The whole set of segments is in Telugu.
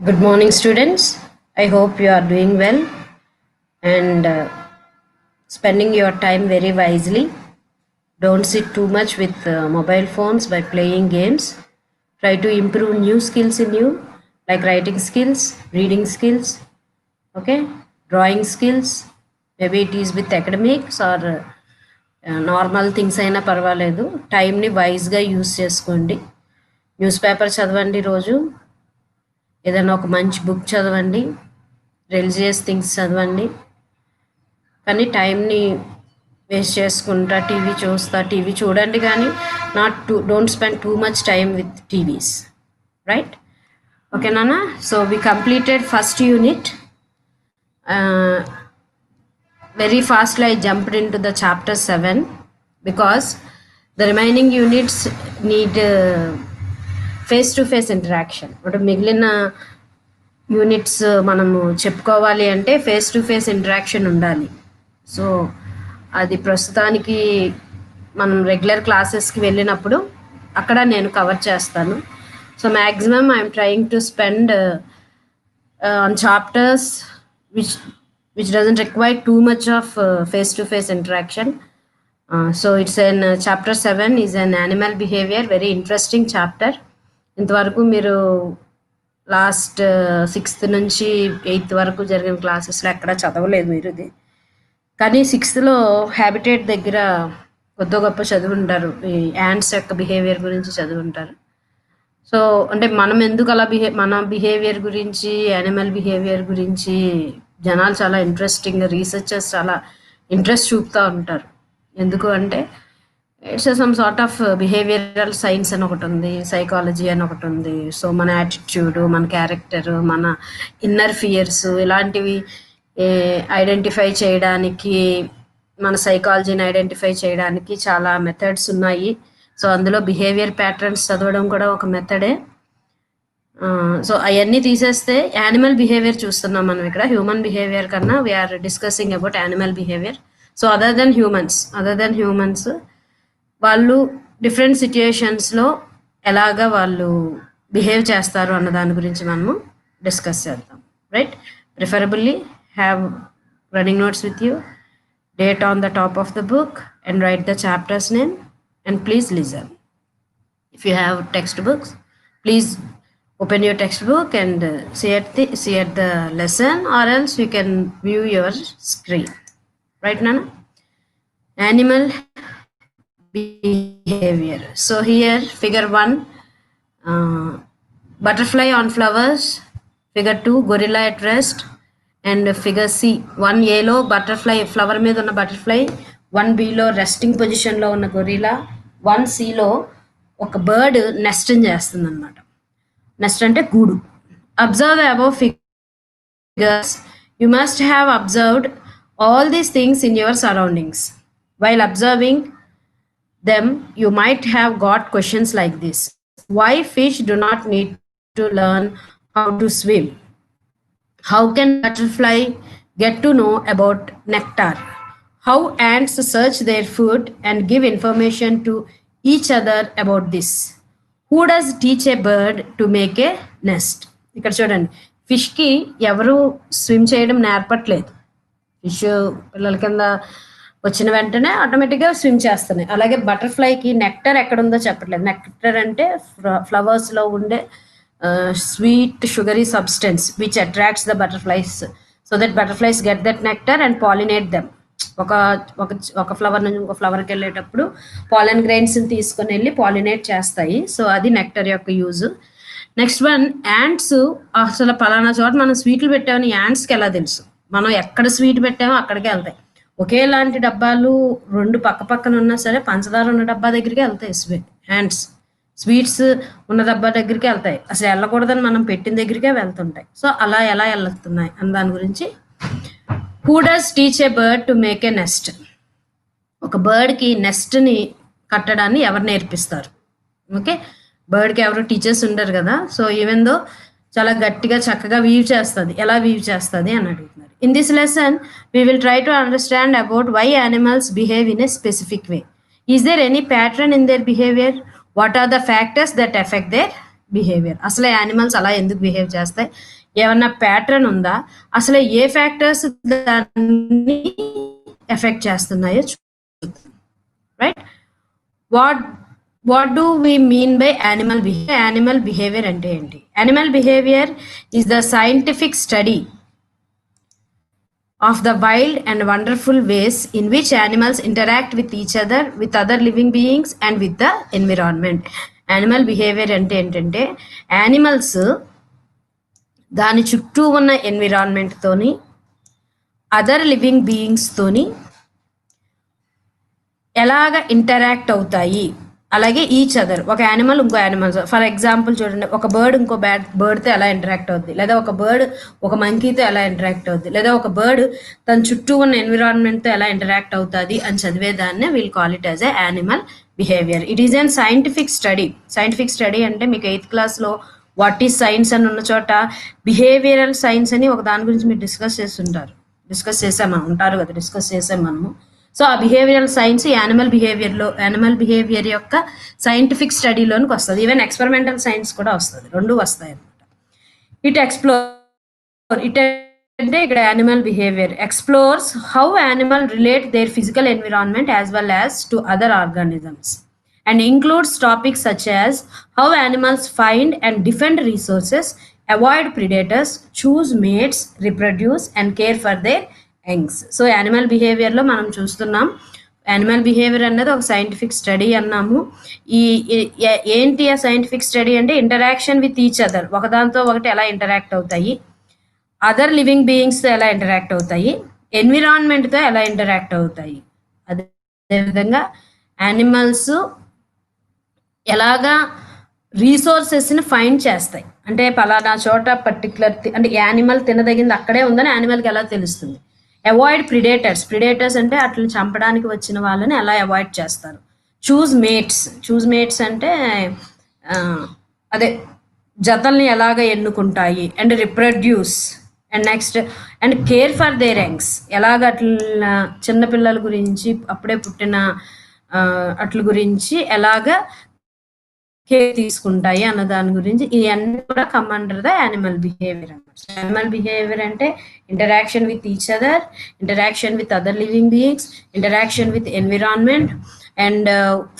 Good morning, students. I hope you are doing well and spending your time very wisely. Don't sit too much with mobile phones by playing games. Try to improve new skills in you, like writing skills, reading skills, okay, drawing skills. Maybe it is with academics or normal things అయినా పర్వాలేదు. టైంని వైజ్గా యూస్ చేసుకోండి. న్యూస్ పేపర్ చదవండి రోజు. ఏదైనా ఒక మంచి బుక్ చదవండి, రిలీజియస్ థింగ్స్ చదవండి. కానీ టైంని వేస్ట్ చేసుకుంటా టీవీ చూడండి, కానీ don't spend too much time with TVs, right? Okay నాన్న. So we completed first unit. Very fastly I jumped into the chapter 7 because the remaining units need face-to-face interaction. అంటే మిగిలిన యూనిట్స్ మనము చెప్పుకోవాలి అంటే ఫేస్ టు ఫేస్ ఇంటరాక్షన్ ఉండాలి. సో అది ప్రస్తుతానికి మనం రెగ్యులర్ క్లాసెస్కి వెళ్ళినప్పుడు అక్కడ నేను కవర్ చేస్తాను. So maximum I'm trying to spend on chapters which doesn't require too much of face-to-face interaction. So it's in chapter 7 is an animal behavior, very interesting chapter. ఇంతవరకు మీరు లాస్ట్ 6th నుంచి 8th వరకు జరిగిన క్లాసెస్లో ఎక్కడ చదవలేదు మీరు ఇది, కానీ 6th హ్యాబిటేట్ దగ్గర కొద్ది గొప్ప చదువుంటారు. ఈ యాంట్స్ యొక్క బిహేవియర్ గురించి చదువుంటారు. సో అంటే మనం ఎందుకు అలా మన బిహేవియర్ గురించి, యానిమల్ బిహేవియర్ గురించి జనాలు చాలా ఇంట్రెస్టింగ్గా, రీసెర్చర్స్ చాలా ఇంట్రెస్ట్ చూపుతూ ఉంటారు. ఎందుకు అంటే it's some sort of behavioural science అని ఒకటి ఉంది, సైకాలజీ అని ఒకటి ఉంది. సో మన యాటిట్యూడ్, మన క్యారెక్టర్, మన ఇన్నర్ ఫియర్స్ ఇలాంటివి ఐడెంటిఫై చేయడానికి, మన సైకాలజీని ఐడెంటిఫై చేయడానికి చాలా మెథడ్స్ ఉన్నాయి. సో అందులో బిహేవియర్ ప్యాటర్న్స్ చదవడం కూడా ఒక మెథడే. సో అవన్నీ తీసేస్తే యానిమల్ బిహేవియర్ చూస్తున్నాం మనం ఇక్కడ. హ్యూమన్ బిహేవియర్ కన్నా we are discussing about animal behaviour. So other than humans వాళ్ళు డిఫరెంట్ సిచ్యుయేషన్స్లో ఎలాగా వాళ్ళు బిహేవ్ చేస్తారు అన్న దాని గురించి మనము డిస్కస్ చేద్దాం, right? Preferably have running notes with you, date on the top of the book and right the chapters name and please listen. If you have textbooks, please open your textbook and see at the lesson, or else you can view your screen, right Nana? Animal behavior. So here figure 1, butterfly on flowers, figure 2, gorilla at rest, and figure C, 1A లో butterfly, flower మీద ఉన్న butterfly, 1B లో రెస్టింగ్ పొజిషన్లో ఉన్న గొరిలా, 1C లో ఒక బర్డ్ నెస్ట్ చేస్తుంది అనమాట. నెస్ట్ అంటే గూడు. Observe the above figures. You must have observed all these things in your surroundings. While observing them you might have got questions like this. Why fish do not need to learn how to swim? How can butterfly get to know about nectar? How ants search their food and give information to each other about this? Who does teach a bird to make a nest? ఇక్కడ చూడండి, ఫిష్కి ఎవరు స్విమ్ చేయడం నేర్పట్లేదు. ఫిష్ పిల్లల కింద వచ్చిన వెంటనే ఆటోమేటిక్గా స్విమ్ చేస్తున్నాయి. అలాగే బటర్ఫ్లైకి నెక్టర్ ఎక్కడుందో చెప్పట్లేదు. నెక్టర్ అంటే ఫ్లవర్స్లో ఉండే sweet sugary substance which attracts the butterflies, so that butterflies get that nectar and pollinate them. ఒక ఫ్లవర్ నుంచి ఇంకో ఫ్లవర్కి వెళ్ళేటప్పుడు పాలన్ గ్రెయిన్స్ని తీసుకొని వెళ్ళి పాలినేట్ చేస్తాయి. సో అది నెక్టర్ యొక్క యూజ్. Next one, ants. అసలు పలానా చోట మనం స్వీట్లు పెట్టామని యాంట్స్కి ఎలా తెలుసు? మనం ఎక్కడ స్వీట్ పెట్టామో అక్కడికే వెళ్తాయి. ఒకేలాంటి డబ్బాలు 2 పక్కన ఉన్నా సరే పంచదార ఉన్న డబ్బా దగ్గరికి వెళ్తాయి యాంట్స్. స్వీట్స్ ఉన్న డబ్బా దగ్గరికి వెళ్తాయి, అసలు వెళ్ళకూడదని మనం పెట్టిన దగ్గరికే వెళ్తుంటాయి. సో అలా ఎలా వెళ్తున్నాయి అని దాని గురించి. Who does teach a bird to make a nest? ఒక బర్డ్కి నెస్ట్ని కట్టడాన్ని ఎవరు నేర్పిస్తారు? ఓకే, బర్డ్కి ఎవరు టీచర్స్ ఉండరు కదా. సో ఈవెన్ దో చాలా గట్టిగా చక్కగా వీవ్ చేస్తుంది, ఎలా వీవ్ చేస్తుంది అని అడుగుతున్నారు. In this lesson we will try to understand about why animals behave in a specific way. Is there any pattern in their behaviour? What are the factors that affect their behaviour. అసలు యానిమల్స్ అలా ఎందుకు బిహేవ్ చేస్తాయి, ఏమన్నా ప్యాటర్న్ ఉందా, అసలు ఏ ఫ్యాక్టర్స్ దాన్ని ఎఫెక్ట్ చేస్తున్నాయో చూద్దాం. Right. What what do we mean by animal behaviour? Animal behaviour అంటే ఏంటి? Animal behaviour is the scientific study of the wild and wonderful ways in which animals interact with each other, with other living beings and with the environment. Animal behavior అంటే ఏంటంటే యానిమల్స్ దాని చుట్టూ ఉన్న ఎన్విరాన్మెంట్ తోని, అదర్ లివింగ్ బీయింగ్స్ తోని ఎలాగ ఇంటరాక్ట్ అవుతాయి, అలాగే ఈచ్ అదర్, ఒక యానిమల్ ఇంకో యానిమల్. ఫర్ ఎగ్జాంపుల్ చూడండి, ఒక బర్డ్ ఇంకో బర్డ్తో ఎలా ఇంటరాక్ట్ అవుద్ది, లేదా ఒక బర్డ్ ఒక మంకీతో ఎలా ఇంటరాక్ట్ అవుద్ది, లేదా ఒక బర్డ్ తన చుట్టూ ఉన్న ఎన్విరాన్మెంట్తో ఎలా ఇంటరాక్ట్ అవుతుంది అని చదివేదాన్నే we'll call it as a animal behaviour. It is an scientific study. Scientific study అంటే మీకు 8th క్లాస్లో వాట్ ఈస్ సైన్స్ అని ఉన్న చోట బిహేవియరల్ సైన్స్ అని ఒక దాని గురించి మీరు డిస్కస్ చేస్తుంటారు. డిస్కస్ చేసాం మనము. సో ఆ బిహేవియరల్ సైన్స్ యానిమల్ బిహేవియర్ యొక్క సైంటిఫిక్ స్టడీలోనికి వస్తుంది. ఈవెన్ ఎక్స్పెరిమెంటల్ సైన్స్ కూడా వస్తుంది, రెండు వస్తాయి అన్నమాట. ఇట్ అంటే ఇక్కడ animal behaviour explores how animal relate their physical environment as well as to other organisms and includes topics such as how animals find and defend resources, avoid predators, choose mates, reproduce and care for their youngs. So animal బిహేవియర్లో మనం చూస్తున్నాం, యానిమల్ బిహేవియర్ అన్నది ఒక సైంటిఫిక్ స్టడీ అన్నాము. ఏంటి ఆ సైంటిఫిక్ స్టడీ అంటే ఇంటరాక్షన్ విత్ ఈచ్ అదర్, ఒకదాంతో ఒకటి ఎలా ఇంటరాక్ట్ అవుతాయి, అదర్ లివింగ్ బీయింగ్స్తో ఎలా ఇంటరాక్ట్ అవుతాయి, ఎన్విరాన్మెంట్తో ఎలా ఇంటరాక్ట్ అవుతాయి, అదేవిధంగా యానిమల్స్ ఎలాగా రీసోర్సెస్ని ఫైండ్ చేస్తాయి, అంటే పలానా చోట పర్టికులర్ అంటే యానిమల్ తినదగింది అక్కడే ఉందని యానిమల్కి ఎలా తెలుస్తుంది. అవాయిడ్ ప్రిడేటర్స్ అంటే అట్లని చంపడానికి వచ్చిన వాళ్ళని ఎలా అవాయిడ్ చేస్తారు. చూజ్ మేట్స్ అంటే అదే జతల్ని ఎలాగ ఎన్నుకుంటాయి. And reproduce and next and care for their youngs, ఎలాగ అట్లా చిన్నపిల్లల గురించి, అప్పుడే పుట్టిన అట్ల గురించి ఎలాగ కేర్ తీసుకుంటాయి అన్న దాని గురించి ఇవన్నీ కూడా come under the animal behaviour అన్నమాట. యానిమల్ బిహేవియర్ అంటే interaction with each other, interaction with other living beings, interaction with environment, and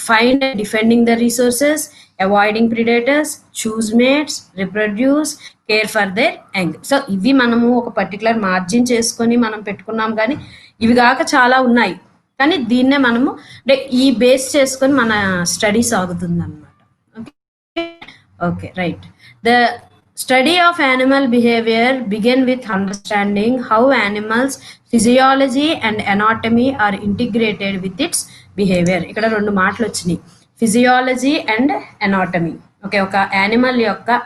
find and defending the resources, avoiding predators, choose mates, reproduce, care for there young. So ఇవి మనము ఒక పర్టికులర్ మార్జిన్ చేసుకొని మనం పెట్టుకున్నాం, కానీ ఇవి కాక చాలా ఉన్నాయి. కానీ దీన్నే మనము అంటే ఈ బేస్ చేసుకొని మన స్టడీ సాగుతుంది అన్నమాట. Okay, right. The study of animal behavior begin with understanding how animals physiology and anatomy are integrated with its behavior. ఇక్కడ రెండు మాటలు వచ్చినాయి, ఫిజియాలజీ అండ్ ఎనాటమీ. ఓకే, ఒక యానిమల్ యొక్క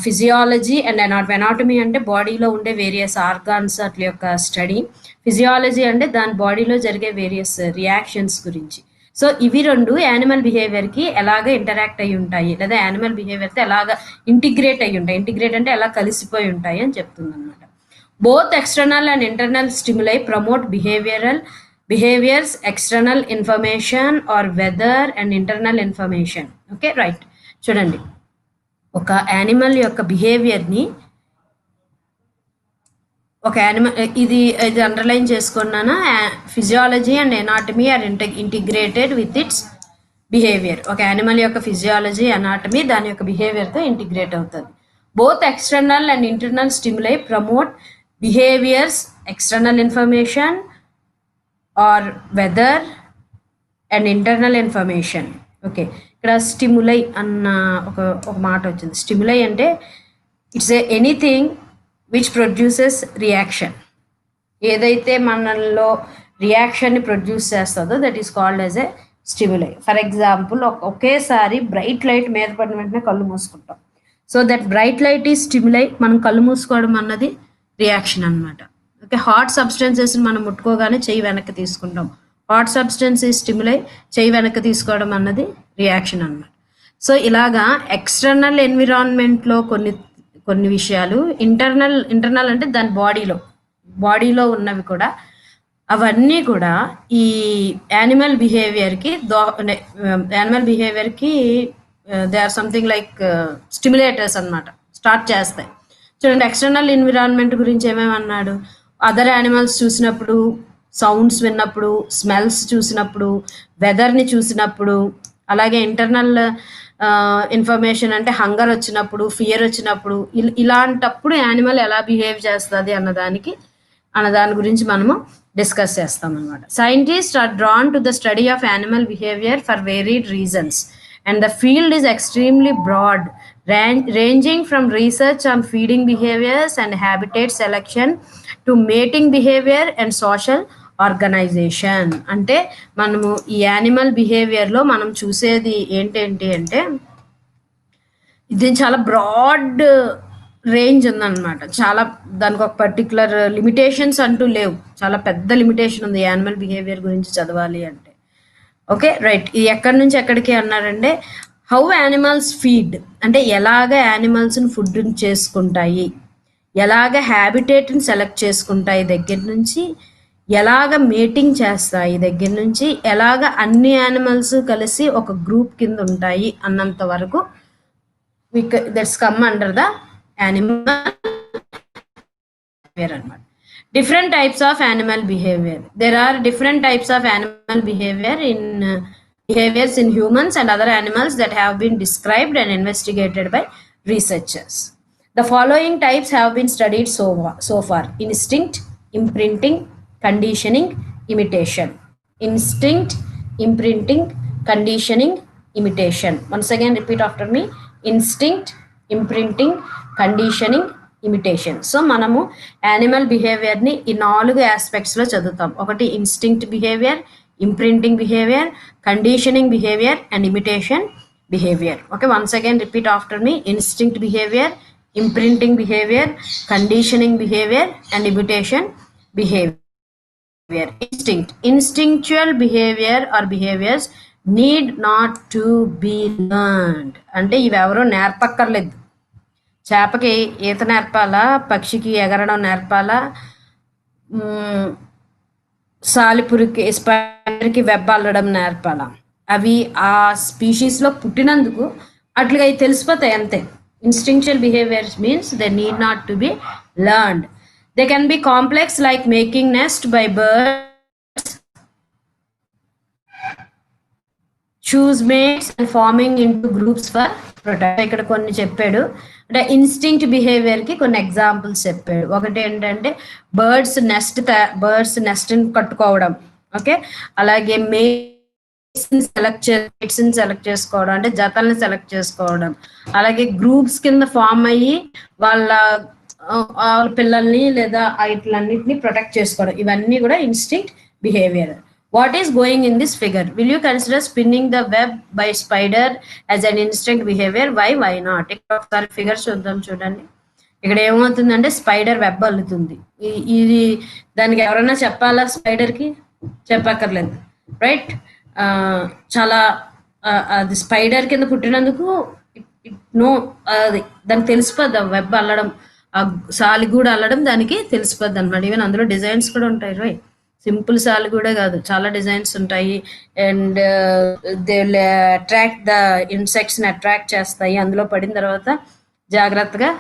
ఫిజియాలజీ అండ్ ఎనాటమీ అంటే బాడీలో ఉండే వేరియస్ ఆర్గాన్స్ అట్ల యొక్క స్టడీ. ఫిజియాలజీ అంటే దాని బాడీలో జరిగే వేరియస్ రియాక్షన్స్ గురించి. సో ఇవి రెండు యానిమల్ బిహేవియర్కి ఎలాగ ఇంటరాక్ట్ అయి ఉంటాయి, లేదా యానిమల్ బిహేవియర్తో ఎలాగ ఇంటిగ్రేట్ అయి ఉంటాయి, ఇంటిగ్రేట్ అంటే ఎలా కలిసిపోయి ఉంటాయి అని చెప్తుంది అనమాట. Both external and internal stimuli promote behaviours, external information or weather and internal information. Okay, right. చూడండి, ఒక యానిమల్ యొక్క బిహేవియర్ని ఒక యానిమల్ ఇది అండర్లైన్ చేసుకున్నాను. Physiology and anatomy are integrated with its behaviour. ఒక యానిమల్ యొక్క ఫిజియాలజీ, ఎనాటమీ దాని యొక్క బిహేవియర్తో ఇంటిగ్రేట్ అవుతుంది. Both external and internal stimuli promote behaviours, external information or weather and internal information. Okay, ఇక్కడ స్టిములై అన్న ఒక మాట వచ్చింది. స్టిములై అంటే it's anything which produces reaction. ఏదైతే మనలో రియాక్షన్ని ప్రొడ్యూస్ చేస్తుందో that is called as a stimuli. For example, ఒకేసారి బ్రైట్ లైట్ మీద పడిన వెంటనే కళ్ళు మూసుకుంటాం. So that bright light is stimuli. మనం కళ్ళు మూసుకోవడం అన్నది రియాక్షన్ అనమాట. ఓకే, హాట్ సబ్స్టెన్సెస్ మనం ముట్టుకోగానే చెయ్యి వెనక్కి తీసుకుంటాం. హాట్ సబ్స్టెన్స్ ఈజ్ స్టిములై, చెయ్యి వెనక్కి తీసుకోవడం అన్నది రియాక్షన్ అనమాట. సో ఇలాగా ఎక్స్టర్నల్ ఎన్విరాన్మెంట్లో కొన్ని విషయాలు, ఇంటర్నల్ అంటే దాని బాడీలో ఉన్నవి కూడా, అవన్నీ కూడా ఈ యానిమల్ బిహేవియర్కి they are something like stimulators అన్నమాట, స్టార్ట్ చేస్తాయి. చూడండి, ఎక్స్టర్నల్ ఎన్విరాన్మెంట్ గురించి ఏమేమన్నాడు, అదర్ యానిమల్స్ చూసినప్పుడు, సౌండ్స్ విన్నప్పుడు, స్మెల్స్ చూసినప్పుడు, వెదర్ని చూసినప్పుడు, అలాగే ఇంటర్నల్ ఇన్ఫర్మేషన్ అంటే హంగర్ వచ్చినప్పుడు, ఫియర్ వచ్చినప్పుడు, ఇలాంటప్పుడు యానిమల్ ఎలా బిహేవ్ చేస్తుంది అన్న దాని గురించి మనము డిస్కస్ చేస్తాం అనమాట. Scientist are drawn to the study of animal behaviour for varied reasons and the field is extremely broad, ranging from research on feeding behaviors and habitat selection to mating behavior and social organisation. అంటే మనము ఈ యానిమల్ బిహేవియర్లో మనం చూసేది ఏంటేంటి అంటే ఇది చాలా బ్రాడ్ రేంజ్ ఉందన్నమాట. చాలా దానికి ఒక పర్టికులర్ లిమిటేషన్స్ అంటూ లేవు, చాలా పెద్ద లిమిటేషన్ ఉంది యానిమల్ బిహేవియర్ గురించి చదవాలి అంటే. Okay, right. ఇది ఎక్కడి నుంచి ఎక్కడికి అన్నారంటే హౌ యానిమల్స్ ఫీడ్, అంటే ఎలాగ యానిమల్స్ని ఫుడ్ చేసుకుంటాయి, ఎలాగ హ్యాబిటేట్ని సెలెక్ట్ చేసుకుంటాయి దగ్గర నుంచి, ఎలాగ మేటింగ్ చేస్తాయి దగ్గర నుంచి, ఎలాగ అన్ని యానిమల్స్ కలిసి ఒక గ్రూప్ కింద ఉంటాయి అన్నంత వరకు that's come under the animal behaviour అన్నమాట. Different types of animal behavior. There are different types of animal behaviors in humans and other animals that have been described and investigated by researchers. The following types have been studied so far: instinct, imprinting, conditioning, imitation. Instinct, imprinting, conditioning, imitation. Once again, repeat after me: instinct, imprinting, conditioning, imitation. So మనము యానిమల్ బిహేవియర్ని ఈ 4 ఆస్పెక్ట్స్లో చదువుతాం. ఒకటి instinct behaviour, imprinting behaviour, conditioning behaviour and imitation behaviour. Okay, once again repeat after me: instinct behaviour, imprinting behaviour, conditioning behaviour and imitation behaviour. Instinctual behaviour or behaviours need not to be learned. అంటే ఇవి ఎవరో నేర్పక్కర్లేదు. చేపకి ఈత నేర్పాలా, పక్షికి ఎగరడం నేర్పాలా, సాలిపురికి స్పైడర్కి వెబ్ అల్లడం నేర్పాలా, అవి ఆ స్పీషీస్లో పుట్టినందుకు అట్లుగా అవి తెలిసిపోతాయి అంతే. Instinctual behaviours means they need not to be learned. They can be complex like making nest by birds, choose mates and forming into groups for protect. ఇక్కడ కొన్ని చెప్పాడు, అంటే ఇన్స్టింక్ట్ బిహేవియర్కి కొన్ని ఎగ్జాంపుల్స్ చెప్పాడు. ఒకటి ఏంటంటే బర్డ్స్ నెస్ట్ని కట్టుకోవడం, ఓకే, అలాగే మేట్స్ని సెలెక్ట్ చేసుకోవడం, అంటే జతల్ని సెలెక్ట్ చేసుకోవడం, అలాగే గ్రూప్స్ కింద ఫామ్ అయ్యి వాళ్ళ పిల్లల్ని లేదా ఇట్లన్నిటిని ప్రొటెక్ట్ చేసుకోవడం, ఇవన్నీ కూడా instinct behaviour. What is going in this figure? Will you consider spinning the web by spider as an instinct behavior? Why not? ఇక్కడ ఒకసారి ఫిగర్ చూడండి. ఇక్కడ ఏమవుతుందంటే స్పైడర్ వెబ్ అల్లుతుంది. ఇది దానికి ఎవరైనా చెప్పాలా? స్పైడర్కి చెప్పక్కర్లేదు, రైట్? చాలా అది స్పైడర్ కింద పుట్టినందుకు అది దానికి తెలిసిపోద్ది, వెబ్ అల్లడం, సాలిగూడ అల్లడం దానికి తెలిసిపోద్ది అనమాట. ఈవెన్ అందులో డిజైన్స్ కూడా ఉంటాయి, రైట్? సింపుల్ సాలు కూడా కాదు, చాలా డిజైన్స్ ఉంటాయి. And they will attract the ఇన్సెక్ట్స్ని అట్రాక్ట్ చేస్తాయి, అందులో పడిన తర్వాత జాగ్రత్తగా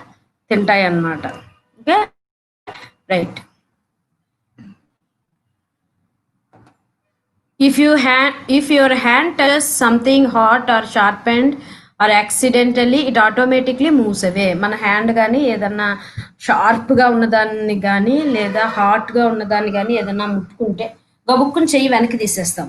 తింటాయి అన్నమాట. Okay, right. If your hand touches something hot or sharpened or accidentally, it automatically moves away. మన హ్యాండ్ కానీ ఏదన్నా షార్ప్గా ఉన్నదాన్ని కానీ లేదా హాట్గా ఉన్నదాన్ని కానీ ఏదన్నా ముట్టుకుంటే గబుక్కుని చెయ్యి వెనక్కి తీసేస్తాం.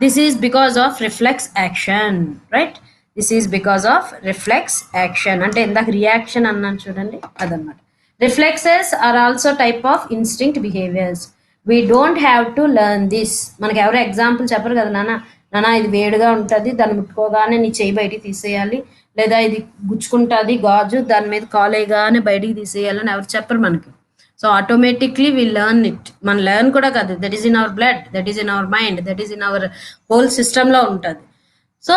This is because of reflex action, right? This is because of reflex action. అంటే ఇందాక రియాక్షన్ అన్నాను చూడండి, అదనమాట. Reflexes are also type of instinct behaviours. We don't have to learn this. మనకి ఎవరో ఎగ్జాంపుల్ చెప్పరు కదా, నాన్న ఇది వేడిగా ఉంటుంది, దాన్ని ముట్టుకోగానే నీ చెయ్యి బయటికి తీసేయాలి, లేదా ఇది గుచ్చుకుంటుంది గాజు, దాని మీద కాలేగానే బయటికి తీసేయాలని ఎవరు చెప్పరు మనకి. So automatically we learn it. మన లెర్న్ కూడా కాదు, that is in our blood, that is in our mind, that is in our whole సిస్టంలో ఉంటుంది. So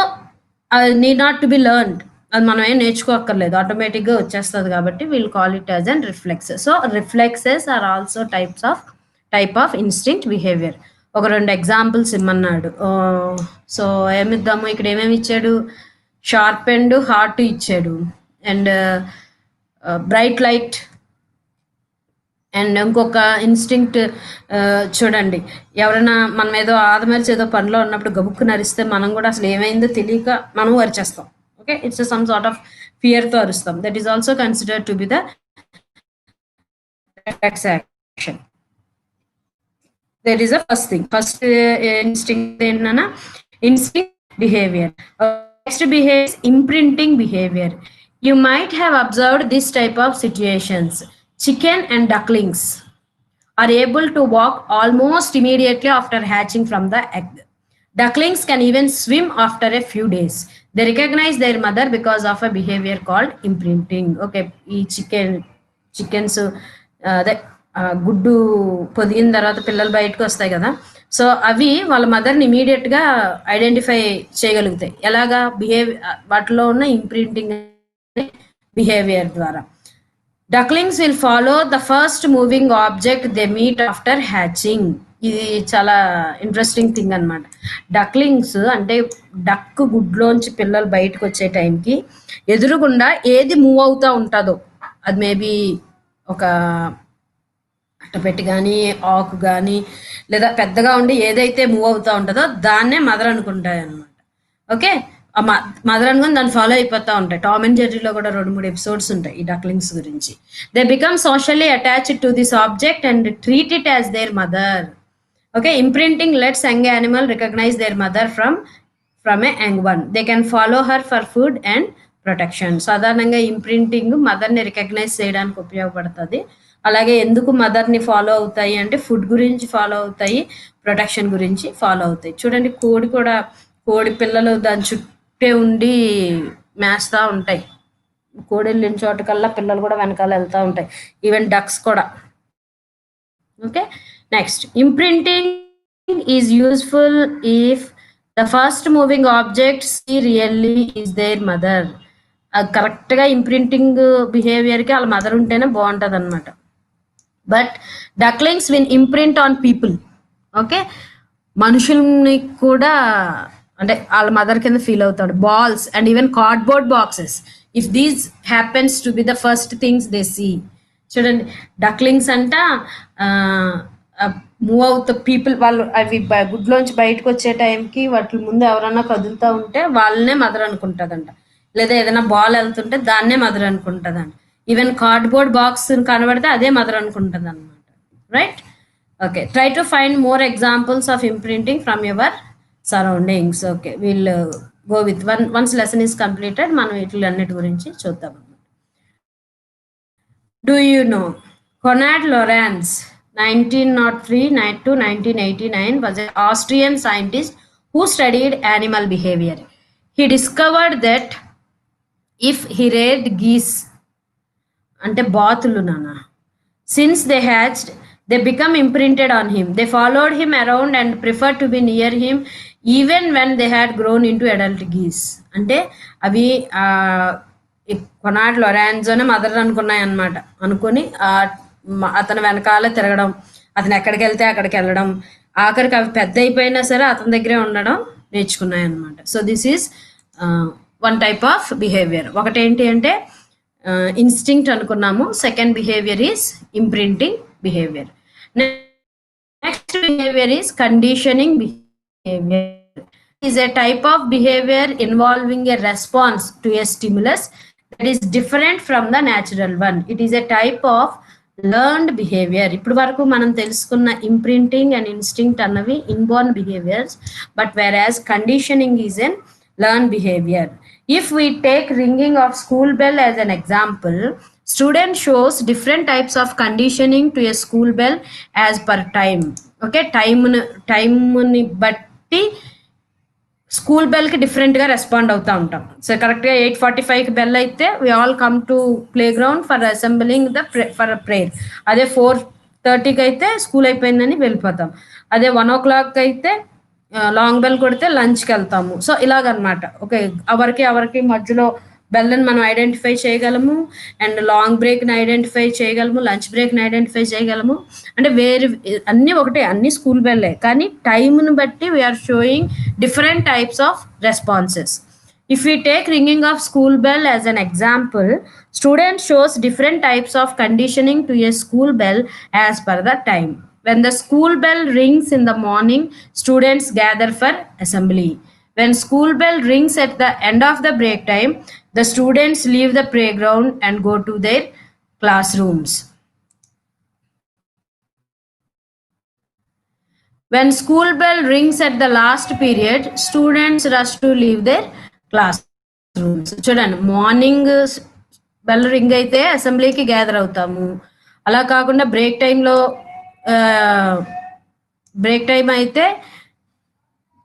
need not to be learned. అది మనం ఏం నేర్చుకోక్కర్లేదు, ఆటోమేటిక్గా వచ్చేస్తుంది కాబట్టి we'll call it as and reflexes. So reflexes are also type of instinct behaviour. ఒక 2 ఎగ్జాంపుల్స్ ఇమ్మన్నాడు. సో ఏమిద్దాము, ఇక్కడ ఏమేమి ఇచ్చాడు? షార్ప్ అండ్ హార్ట్ ఇచ్చాడు, అండ్ బ్రైట్ లైట్, అండ్ ఇంకొక ఇన్స్టింక్ట్. చూడండి, ఎవరైనా మనం ఏదో ఆదమరిచి ఏదో పనిలో ఉన్నప్పుడు గబుక్కు నరిస్తే మనం కూడా అసలు ఏమైందో తెలియక మనం అరిచేస్తాం. Okay, it's some sort of ఫియర్తో అరుస్తాం. That is also considered to be the reflex action. That is the first thing. First instinct ఏంటన్నా instinct behaviour. Next behaviour imprinting behaviour. You might have observed this type of situations. Chicken and ducklings are able to walk almost immediately after hatching from the egg. Ducklings can even swim after a few days. They recognize their mother because of a behavior called imprinting. Okay, ఈ చికెన్స్ గుడ్డు పొదిగిన తర్వాత పిల్లలు బయటకు వస్తాయి కదా, సో అవి వాళ్ళ మదర్ని ఇమీడియట్గా ఐడెంటిఫై చేయగలుగుతాయి. ఎలాగా? వాటిలో ఉన్న ఇంప్రింటింగ్ బిహేవియర్ ద్వారా. Ducklings will follow the first moving object they meet after hatching. ఇది చాలా ఇంట్రెస్టింగ్ థింగ్ అనమాట. డక్లింగ్స్ అంటే డక్ గుడ్లోంచి పిల్లలు బయటకు వచ్చే టైంకి ఎదురుగుండా ఏది మూవ్ అవుతూ ఉంటుందో, అది మేబీ ఒక అట్టపెట్టి కానీ, ఆకు కానీ, లేదా పెద్దగా ఉండి ఏదైతే మూవ్ అవుతూ ఉంటుందో దాన్నే మదర్ అనుకుంటాయి అనమాట. ఓకే, మదర్ అనుకుని దాన్ని ఫాలో అయిపోతూ ఉంటాయి. టామ్ అండ్ జెర్రీలో కూడా 2-3 ఎపిసోడ్స్ ఉంటాయి ఈ డక్లింగ్స్ గురించి. They become socially attached to this object and treat it as their mother. Okay, imprinting lets young animal recognise their mother from a young one. They can follow her for food and protection. సాధారణంగా ఇంప్రింటింగ్ మదర్ని రికగ్నైజ్ చేయడానికి ఉపయోగపడుతుంది. అలాగే ఎందుకు మదర్ని ఫాలో అవుతాయి అంటే ఫుడ్ గురించి ఫాలో అవుతాయి, ప్రొటెక్షన్ గురించి ఫాలో అవుతాయి. చూడండి, కోడి పిల్లలు దాని చుట్టే ఉండి మేస్తూ ఉంటాయి. కోడి వెళ్ళిన చోటుకల్లా పిల్లలు కూడా వెనకాల వెళ్తూ ఉంటాయి. ఈవెన్ డక్స్ కూడా. Okay, next imprinting is useful if the first moving object see really is their mother. అది కరెక్ట్గా ఇంప్రింటింగ్ బిహేవియర్కి వాళ్ళ మదర్ ఉంటేనే బాగుంటుంది అనమాట. But ducklings will imprint on people. Okay, మనుషుల్ని కూడా అంటే వాళ్ళ మదర్ కింద ఫీల్ అవుతాడు. Balls and even cardboard boxes, if these happens to be the first things they see. చూడండి, డక్లింగ్స్ అంట మూవ్ అవుతా పీపుల్, వాళ్ళు అవి గుడ్లోంచి బయటకు వచ్చే టైంకి వాటి ముందు ఎవరన్నా కదులుతూ ఉంటే వాళ్ళనే మదర్ అనుకుంటుందంట. లేదా ఏదైనా బాల్ వెళ్తుంటే దాన్నే మదర్ అనుకుంటుందంట. ఈవెన్ కార్డ్బోర్డ్ బాక్స్ కనబడితే అదే మదర్ అనుకుంటుంది అనమాట. Right? Okay, try to find more examples of imprinting from your surroundings. Okay, we'll go with once lesson is completed మనం వీటిలన్నిటి గురించి చూద్దాం. Do you know Konrad Lorenz 1903 to 1989 was an Austrian scientist who studied animal behavior. He discovered that if he reared geese, ante బాతులు నానా, since they hatched, they become imprinted on him. They followed him around and preferred to be near him even when they had grown into adult geese. అంటే అవి కొనాడ్ లొరాన్జోనే మదర్ అనుకున్నాయి అన్నమాట. అనుకుని అతను వెనకాల తిరగడం, అతను ఎక్కడికి వెళ్తే అక్కడికి వెళ్ళడం, ఆఖరికి అవి పెద్ద అయిపోయినా సరే అతని దగ్గరే ఉండడం నేర్చుకున్నాయి అన్నమాట. So this is one type of behaviour. ఒకటేంటి అంటే ఇన్స్టింక్ట్ అనుకున్నాము. Second behaviour is imprinting behaviour. Next behaviour is conditioning behaviour. is a type of behavior involving a response to a stimulus that is different from the natural one. It is a type of learned behavior. ఇప్పుడు వరకు మనం తెలుసుకున్న ఇంప్రింటింగ్ అండ్ ఇన్స్టింక్ట్ అన్నవి inborn behaviours, but whereas conditioning is an learned behavior. If we take ringing of school bell as an example, student shows different types of conditioning to a school bell as per time. Okay, time ni batti school బెల్కి డిఫరెంట్గా రెస్పాండ్ అవుతూ ఉంటాం. సో కరెక్ట్గా 8:45కి బెల్ అయితే we all come to play ground for assembling for prayer. అదే 4:30కి అయితే స్కూల్ అయిపోయిందని వెళ్ళిపోతాం. అదే 1 o'clock అయితే లాంగ్ బెల్ కొడితే లంచ్కి వెళ్తాము. సో ఇలాగనమాట. ఓకే, ఎవరికి మధ్యలో బెల్ని మనం ఐడెంటిఫై చేయగలము, అండ్ లాంగ్ బ్రేక్ని ఐడెంటిఫై చేయగలము, లంచ్ బ్రేక్ని ఐడెంటిఫై చేయగలము. అంటే అన్నీ ఒకటే, అన్ని స్కూల్ బెల్లే, కానీ టైంని బట్టి we are showing different types of responses. If we take ringing of school bell as an example, student shows different types of conditioning to a school bell as per the time. When the school bell rings in the morning, students gather for assembly. When school bell rings at the end of the break time, the students leave the playground and go to their classrooms. When school bell rings at the last period, students rush to leave their classrooms. చూడండి, మార్నింగ్ బెల్ రింగ్ అయితే అసెంబ్లీకి గ్యాదర్ అవుతాము. అలా కాకుండా బ్రేక్ టైం అయితే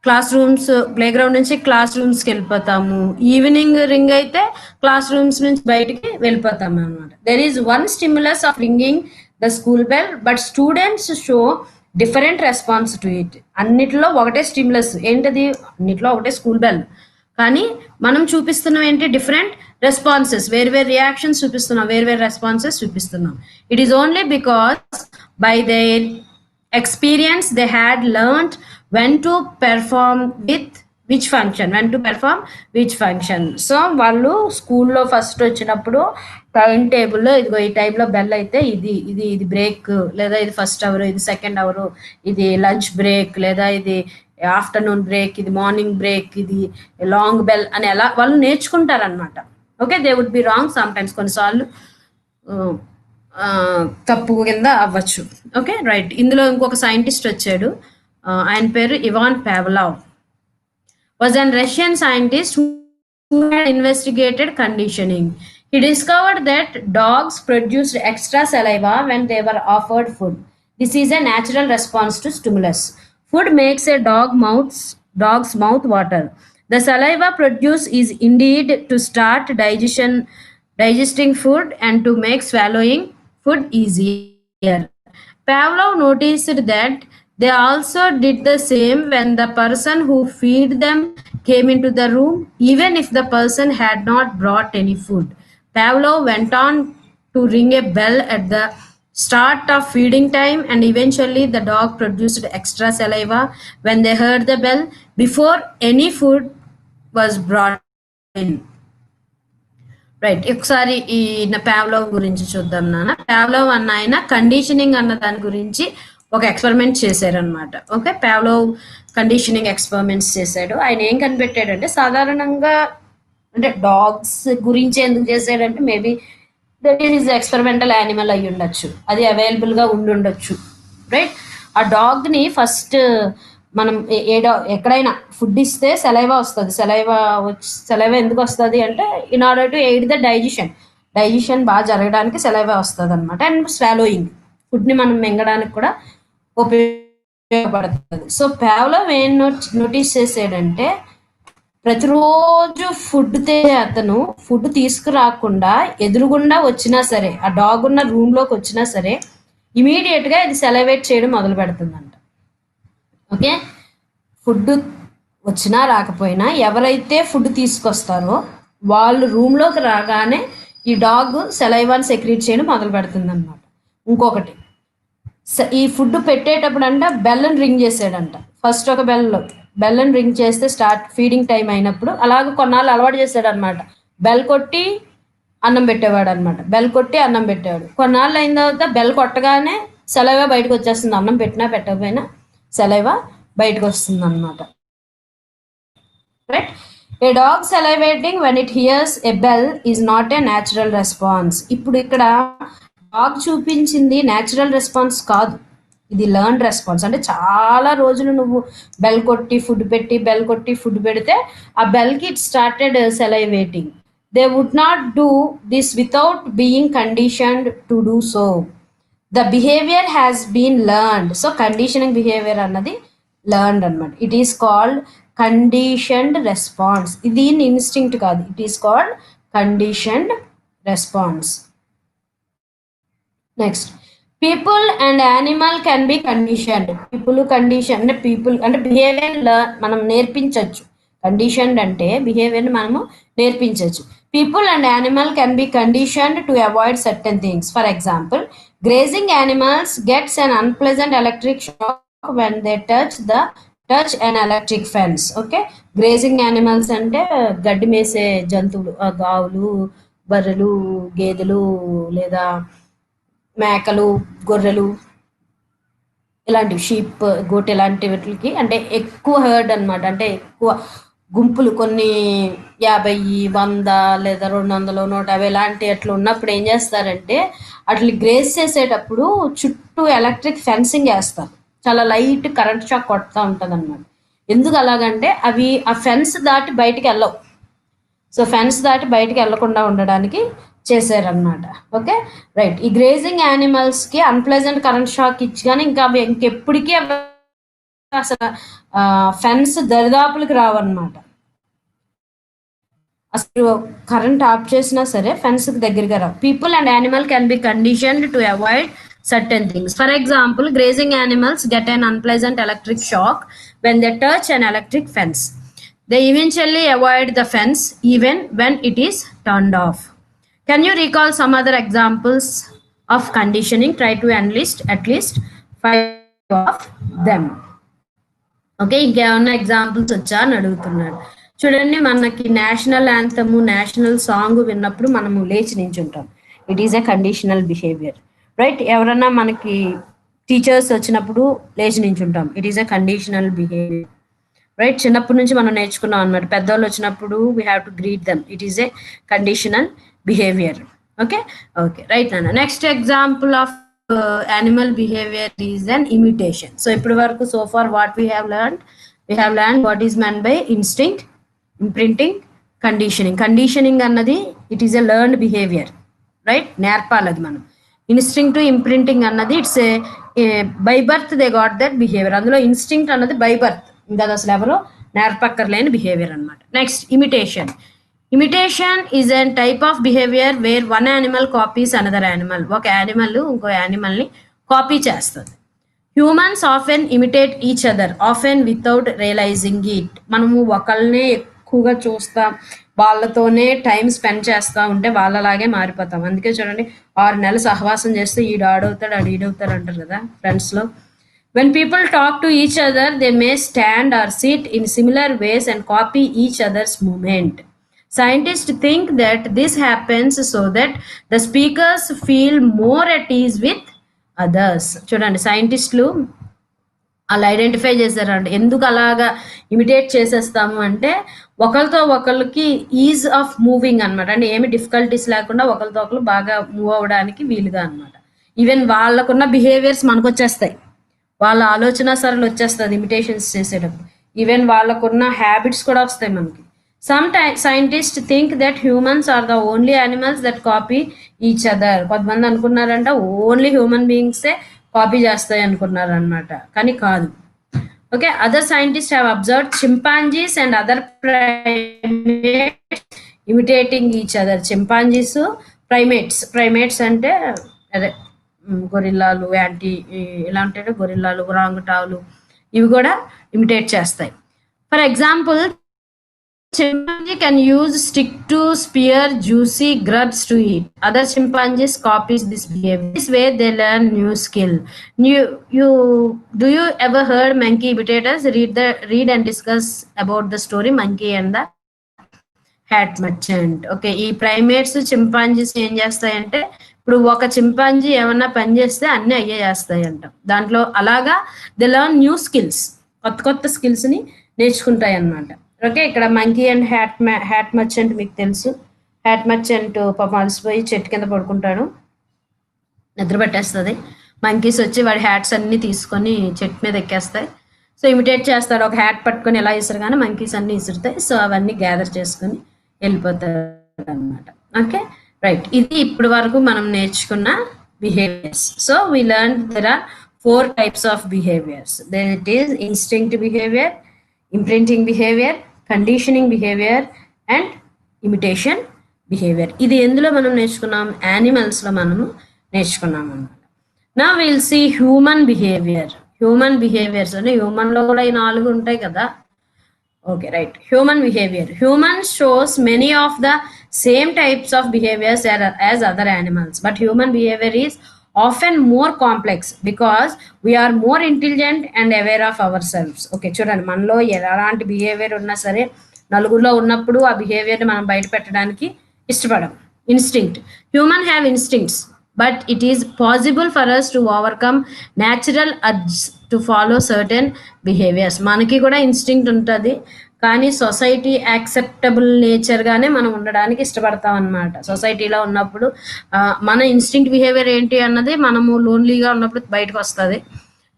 క్లాస్ రూమ్స్, ప్లేగ్రౌండ్ నుంచి క్లాస్ రూమ్స్కి వెళ్ళిపోతాము. ఈవినింగ్ రింగ్ అయితే క్లాస్ రూమ్స్ నుంచి బయటికి వెళ్ళిపోతాము అనమాట. There is one stimulus of ringing the school bell, but students show different response to it. అన్నిట్లో ఒకటే స్టిమ్యులస్, ఏంటది? అన్నిట్లో ఒకటే స్కూల్ బెల్, కానీ మనం చూపిస్తున్నాం ఏంటి? డిఫరెంట్ రెస్పాన్సెస్, వేరు రియాక్షన్స్ చూపిస్తున్నాం, వేరు రెస్పాన్సెస్ చూపిస్తున్నాం. It is only because by their experience they had learned when to perform which function. So వాళ్ళు స్కూల్లో ఫస్ట్ వచ్చినప్పుడు టైం టేబుల్లో ఇదిగో ఈ టైంలో బెల్ అయితే ఇది బ్రేక్, లేదా ఇది ఫస్ట్ అవర్, ఇది సెకండ్ అవర్, ఇది లంచ్ బ్రేక్, లేదా ఇది ఆఫ్టర్నూన్ బ్రేక్, ఇది మార్నింగ్ బ్రేక్, ఇది లాంగ్ బెల్ అని ఎలా వాళ్ళు నేర్చుకుంటారనమాట. Okay, they would be wrong some times, కొన్నిసార్లు తప్పు కింద అవ్వచ్చు. Okay, right. ఇందులో ఇంకొక సైంటిస్ట్ వచ్చాడు, ఆయన పేరు Ivan Pavlov. Was an Russian scientist who had investigated conditioning. He discovered that dogs produced extra saliva when they were offered food. This is a natural response to stimulus. Food makes a dog's mouth water. The saliva produced is indeed to start digesting food and to make swallowing food easier. Pavlov noticed that they also did the same when the person who feed them came into the room, even if the person had not brought any food. Pavlov went on to ring a bell at the start of feeding time, and eventually the dog produced extra saliva when they heard the bell before any food was brought in. Right, ఒకసారి ఈ పావ్లోవ్ గురించి చూద్దాం నాన్న. పావ్లోవ్ అన్న ఆయన కండిషనింగ్ అన్న దాని గురించి ఒక ఎక్స్పెరిమెంట్ చేశారనమాట. ఓకే, పావ్లోవ్ కండిషనింగ్ ఎక్స్పెరిమెంట్స్ చేశాడు. ఆయన ఏం కనిపెట్టాడంటే, సాధారణంగా అంటే డాగ్స్ గురించి ఎందుకు చేశాడంటే, maybe that is experimental animal అయ్యి ఉండొచ్చు, అది అవైలబుల్గా ఉండుండొచ్చు. రైట్, ఆ డాగ్ని ఫస్ట్ మనం ఎక్కడైనా ఫుడ్ ఇస్తే సెలైవా వస్తుంది. సెలైవా ఎందుకు వస్తుంది అంటే, in order to aid the digestion బాగా జరగడానికి సెలైవా వస్తుంది అనమాట. అండ్ స్వాలోయింగ్, ఫుడ్ని మనం మింగడానికి కూడా ఉపయోగపడుతుంది. సో పావ్లోవ్ ఏం నోటీస్ చేసాడంటే, ప్రతిరోజు ఫుడ్ అతను ఫుడ్ తీసుకురాకుండా ఎదురుగుండా వచ్చినా సరే, ఆ డాగ్ ఉన్న రూమ్లోకి వచ్చినా సరే, ఇమీడియట్గా ఇది సెలైవేట్ చేయడం మొదలు పెడుతుందంట. ఓకే, ఫుడ్ వచ్చినా రాకపోయినా ఎవరైతే ఫుడ్ తీసుకొస్తారో వాళ్ళు రూమ్లోకి రాగానే ఈ డాగ్ సెలైవాన్ సెక్రీట్ చేయడం మొదలు పెడుతుంది అనమాట. ఇంకొకటి, ఈ ఫుడ్ పెట్టేటప్పుడు అంట బెల్లని రింగ్ చేసాడంట. ఫస్ట్ ఒక బెల్లని రింగ్ చేస్తే స్టార్ట్ ఫీడింగ్ టైం అయినప్పుడు, అలాగే కొన్నాళ్ళు అలవాటు చేశాడు అనమాట. బెల్ కొట్టి అన్నం పెట్టేవాడు అనమాట. బెల్ కొట్టి అన్నం పెట్టేవాడు. కొన్నాళ్ళు అయిన తర్వాత బెల్ కొట్టగానే సెలైవా బయటకు వచ్చేస్తుంది. అన్నం పెట్టినా పెట్టకపోయినా సెలైవా బయటకు వస్తుంది అనమాట. Right, a dog salivating when it hears a bell is not a natural response. ఇప్పుడు ఇక్కడ డాగ్ చూపించింది న్యాచురల్ రెస్పాన్స్ కాదు, ఇది లెర్న్ రెస్పాన్స్. అంటే చాలా రోజులు నువ్వు బెల్ కొట్టి ఫుడ్ పెడితే ఆ బెల్కి it started salivating. They would not do this without being conditioned to do so. The behaviour has been learned. So conditioning behaviour అన్నది లెర్న్డ్ అనమాట. It is called conditioned response. ఇది ఇన్స్టింక్ట్ కాదు, it is called conditioned response. Next, people and animal can be conditioned. People అంటే బిహేవియర్ మనం నేర్పించవచ్చు. కండిషన్డ్ అంటే బిహేవియర్ని మనము నేర్పించవచ్చు. People and animal can be conditioned to avoid certain things. For example, grazing animals gets an unpleasant electric shock when they touch the touch an electric fence. Okay, grazing animals అంటే గడ్డి మేసే జంతువులు, గావులు, బర్రెలు, గేదెలు లేదా మేకలు, గొర్రెలు, ఇలాంటివి షీప్, గోట్ ఇలాంటి వాటికి అంటే ఎక్కువ హర్డ్ అనమాట. అంటే ఎక్కువ గుంపులు కొన్ని 50, 100 లేదా 200, 150 ఇలాంటి అట్లా ఉన్నప్పుడు ఏం చేస్తారంటే అట్లా గ్రేస్ చేసేటప్పుడు చుట్టూ ఎలక్ట్రిక్ ఫెన్సింగ్ వేస్తారు. చాలా లైట్ కరెంట్ షాక్ కొడుతూ ఉంటుంది అనమాట. ఎందుకు అలాగంటే అవి ఆ ఫెన్స్ దాటి బయటికి వెళ్ళవు. సో ఫెన్స్ దాటి బయటికి వెళ్లకుండా ఉండడానికి చేశారనమాట. Okay, right. ఈ గ్రేజింగ్ యానిమల్స్కి అన్ప్లెజెంట్ కరెంట్ షాక్ ఇచ్చి కానీ ఇంకా అవి ఇంకెప్పటికీ అసలు ఫెన్స్ దరిదాపులకి రావన్నమాట. అసలు కరెంట్ ఆఫ్ చేసినా సరే ఫెన్స్కి దగ్గరగా రావు. People and animal can be conditioned to avoid certain things. For example, grazing animals get an unpleasant electric shock when they touch an electric fence. They eventually avoid the fence even when it is turned off. Can you recall some other examples of conditioning? Try to enlist at least 5 of them. Okay, ఇంకేమన్నా ఎగ్జాంపుల్స్ వచ్చా అని అడుగుతున్నాడు. చూడండి, మనకి నేషనల్ యాంథమ్, నేషనల్ సాంగ్ విన్నప్పుడు మనము లేచి నించుంటాం. It is a conditional behaviour, right? ఎవరన్నా మనకి టీచర్స్ వచ్చినప్పుడు లేచి నించుంటాం. It is a conditional behaviour, రైట్? చిన్నప్పటి నుంచి మనం నేర్చుకున్నాం అనమాట. పెద్దవాళ్ళు వచ్చినప్పుడు we have to greet them. It is a conditional behaviour. Okay, okay, right నాన్న. Next example of animal behavior is an imitation. So ఇప్పటి వరకు so far what we have learned what is meant by instinct, imprinting, conditioning. Conditioning అన్నది it is a learned behavior, right? నేర్పాలి అది మనం. ఇన్స్టింక్ట్, ఇంప్రింటింగ్ అన్నది it's by birth they got that behaviour. అందులో ఇన్స్టింక్ట్ అన్నది బై బర్త్, ఇంకా అది అసలు ఎవరో నేర్పక్కర్లేని బిహేవియర్ అనమాట. Next, imitation. Imitation is an type of behaviour where one animal copies another animal. ఒక యానిమల్ ఇంకో యానిమల్ని కాపీ చేస్తుంది. Humans often imitate each other, often without realising it. మనము ఒకళ్ళనే ఎక్కువగా చూస్తాం, వాళ్ళతోనే టైం స్పెండ్ చేస్తూ ఉంటే వాళ్ళలాగే మారిపోతాం. అందుకే చూడండి, 6 నెలలు సహవాసం చేస్తే ఈడు ఆడవుతాడు, ఆడు ఈడవుతాడు అంటారు కదా ఫ్రెండ్స్లో. When people talk to each other, they may stand or sit in similar ways and copy each other's movement. Scientists think that this happens so that the speakers feel more at ease with others. చూడండి, సైంటిస్టులు అలా ఐడెంటిఫై చేశారంటే ఎందుకు అలాగా ఇమిటేట్ చేసేస్తాము అంటే ఒకరితో ఒకరికి ఈజ్ ఆఫ్ మూవింగ్ అనమాట. అంటే ఏమి డిఫికల్టీస్ లేకుండా ఒకరితో ఒకరు బాగా మూవ్ అవ్వడానికి వీలుగా అనమాట. ఈవెన్ వాళ్ళకున్న బిహేవియర్స్ మనకు వచ్చేస్తాయి, వాళ్ళ ఆలోచన సరళి వచ్చేస్తుంది ఇమిటేషన్స్ చేసేటప్పుడు. ఈవెన్ వాళ్ళకున్న హ్యాబిట్స్ కూడా వస్తాయి మనకి. Some scientist think that humans are the only animals that copy each other. కొంతమంది అనుకున్నారంట ఓన్లీ హ్యూమన్ బీయింగ్సే కాపీ చేస్తాయి అనుకున్నారు అనమాట, కానీ కాదు. Okay, other scientist have observed chimpanzees and other primates imitating each other. Chimpanzees, primates అంటే అదే గొరిల్లాలు, ఇలా ఉంటాయి గొరిల్లాలు, ఒరాంగుటాన్లు, ఇవి కూడా ఇమిటేట్ చేస్తాయి. For example, chimpanzee can use stick to spear juicy grubs to eat. Other chimpanzees copies this behavior. This way they learn new skill. Do you ever heard monkey imitators? Read and discuss about the story Monkey and the Hat Merchant. Okay, ఈ ప్రైమేట్స్ చింపాంజీస్ ఏం చేస్తాయంటే ఇప్పుడు ఒక చింపాంజీ ఏమన్నా పని చేస్తే అన్ని అయ్యే చేస్తాయి అంట. దాంట్లో అలాగా దే లెర్న్ న్యూ స్కిల్స్, కొత్త స్కిల్స్ని నేర్చుకుంటాయి అన్నమాట. ఓకే, ఇక్కడ మంకీ అండ్ హ్యాట్ మర్చెంట్ మీకు తెలుసు. హ్యాట్ మర్చెంట్ పాపం అలసిపోయి చెట్టు కింద పడుకుంటాడు, నిద్ర పట్టేస్తుంది. మంకీస్ వచ్చి వాడి హ్యాట్స్ అన్నీ తీసుకొని చెట్టు మీద ఎక్కేస్తాయి. సో ఇమిటేట్ చేస్తాడు, ఒక హ్యాట్ పట్టుకొని ఎలా ఇసురుగానే మంకీస్ అన్నీ ఇసురుతాయి. సో అవన్నీ గ్యాదర్ చేసుకొని వెళ్ళిపోతాడు అనమాట. Okay, right. ఇది ఇప్పటి వరకు మనం నేర్చుకున్న behaviours. So we learn there are 4 types of behaviors. There it is instinct behavior, imprinting behavior, conditioning behavior and imitation behavior. ఇది ఎందులో మనం నేర్చుకున్నాం? యానిమల్స్లో మనము నేర్చుకున్నాం అన్నమాట. నా will see human behaviour. Human behaviours అంటే హ్యూమన్లో కూడా ఈ 4 ఉంటాయి కదా. Okay, right. Human behaviour. Human shows many of the same types of behaviours as other animals, but human behaviour is often more complex because we are more intelligent and aware of ourselves. Okay, చూడండి, మనలో ఎలాంటి బిహేవియర్ ఉన్నా సరే నలుగురిలో ఉన్నప్పుడు ఆ బిహేవియర్ని మనం బయట పెట్టడానికి ఇష్టపడం. Instinct, human have instincts, but it is possible for us to overcome natural urge to follow certain behaviours. మనకి కూడా ఇన్స్టింక్ట్ ఉంటుంది, కానీ సొసైటీ యాక్సెప్టబుల్ నేచర్గానే మనం ఉండడానికి ఇష్టపడతాం అనమాట. సొసైటీలో ఉన్నప్పుడు మన ఇన్స్టింక్ట్ బిహేవియర్ ఏంటి అన్నది మనము లోన్లీగా ఉన్నప్పుడు బయటకు వస్తుంది,